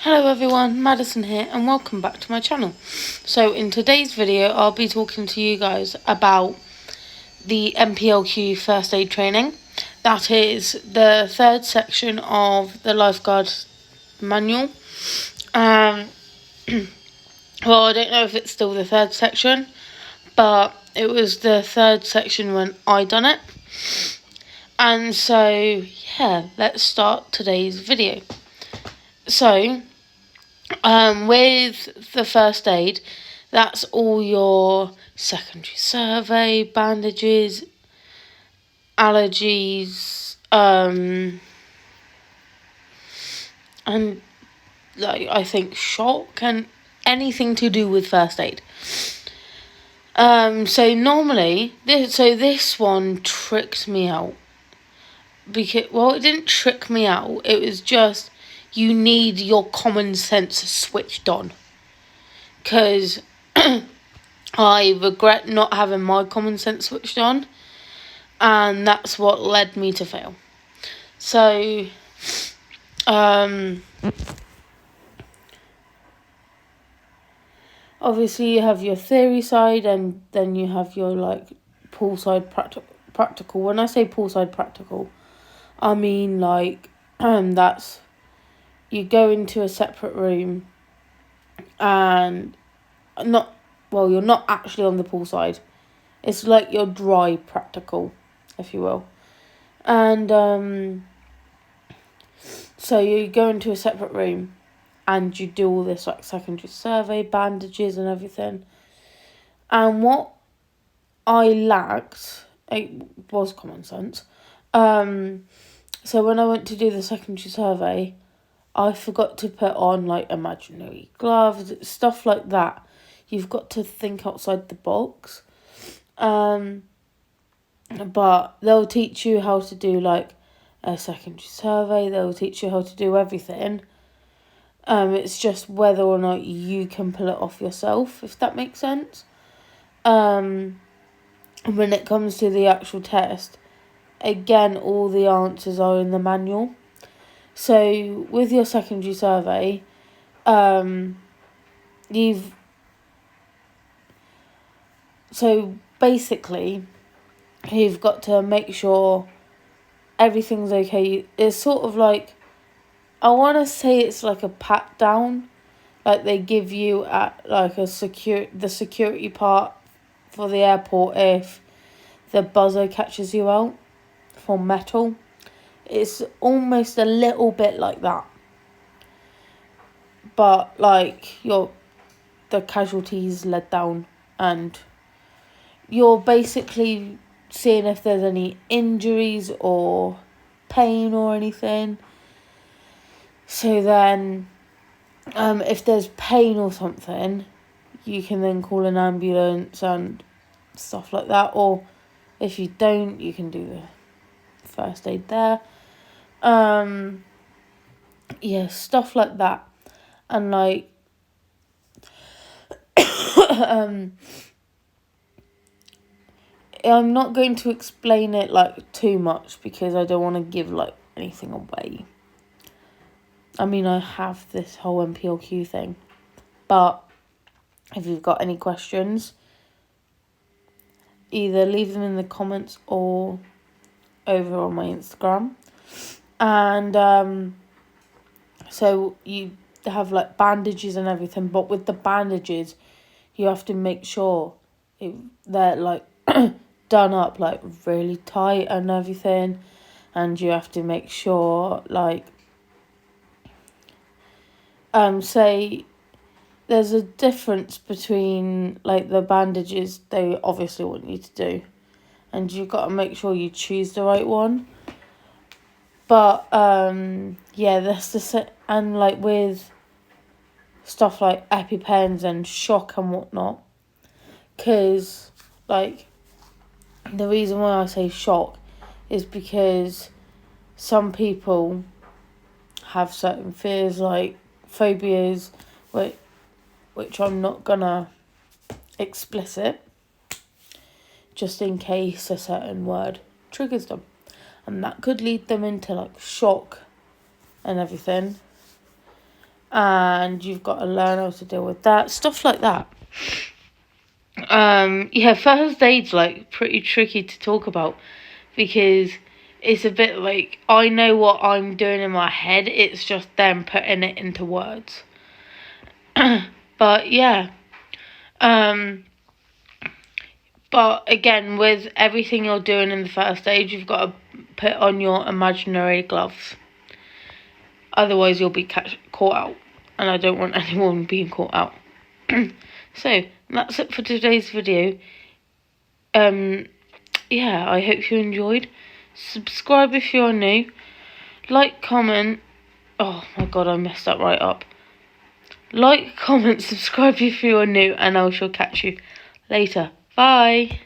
Hello everyone, Madison here and welcome back to my channel. So in today's video I'll be talking to you guys about the NPLQ first aid training. That is the third section of the lifeguard manual. Well, I don't know if it's still the third section, but it was the third section when I done it. And so yeah, let's start today's video. So with the first aid, that's all your secondary survey, bandages, allergies, and like I think shock and anything to do with first aid. So normally, this one tricked me out because, well, it didn't trick me out. It was just you need your common sense switched on. Because I regret not having my common sense switched on, and that's what led me to fail. So, obviously you have your theory side, and then you have your like poolside practical. When I say poolside practical, I mean like that's you go into a separate room, and you're not actually on the poolside. It's like your dry practical, if you will. And so you go into a separate room and you do all this like secondary survey, bandages and everything. And what I lacked, it was common sense. So when I went to do the secondary survey, I forgot to put on like imaginary gloves, stuff like that. You've got to think outside the box. But they'll teach you how to do like a secondary survey. They'll teach you how to do everything. It's just whether or not you can pull it off yourself, if that makes sense. When it comes to the actual test, again, all the answers are in the manual. So with your secondary survey, basically you've got to make sure everything's okay. It's sort of like, I want to say it's like a pat down, like they give you at like the security part for the airport if the buzzer catches you out for metal. It's almost a little bit like that, but like the casualties led down, and you're basically seeing if there's any injuries or pain or anything. So then, if there's pain or something, you can then call an ambulance and stuff like that. Or if you don't, you can do the first aid there. Yeah, stuff like that. And like, I'm not going to explain it like too much because I don't want to give like anything away. I mean, I have this whole NPLQ thing, but if you've got any questions, either leave them in the comments or over on my Instagram. And so you have like bandages and everything, but with the bandages, you have to make sure they're like done up like really tight and everything, and you have to make sure like say there's a difference between like the bandages they obviously want you to do, and you've got to make sure you choose the right one. But yeah, that's the and like with stuff like EpiPens and shock and whatnot, because like the reason why I say shock is because some people have certain fears, like phobias, which I'm not gonna explicit, just in case a certain word triggers them, and that could lead them into like shock and everything. and you've got to learn how to deal with that, stuff like that. Yeah, first aid's like pretty tricky to talk about because it's a bit like I know what I'm doing in my head, it's just them putting it into words. But yeah, but again, with everything you're doing in the first aid, you've got to put on your imaginary gloves. Otherwise, you'll be caught out. And I don't want anyone being caught out. So, that's it for today's video. Yeah, I hope you enjoyed. Subscribe if you're new. Like, comment. Oh my god, I messed that right up. Like, comment, subscribe if you are new, and I shall catch you later. Bye.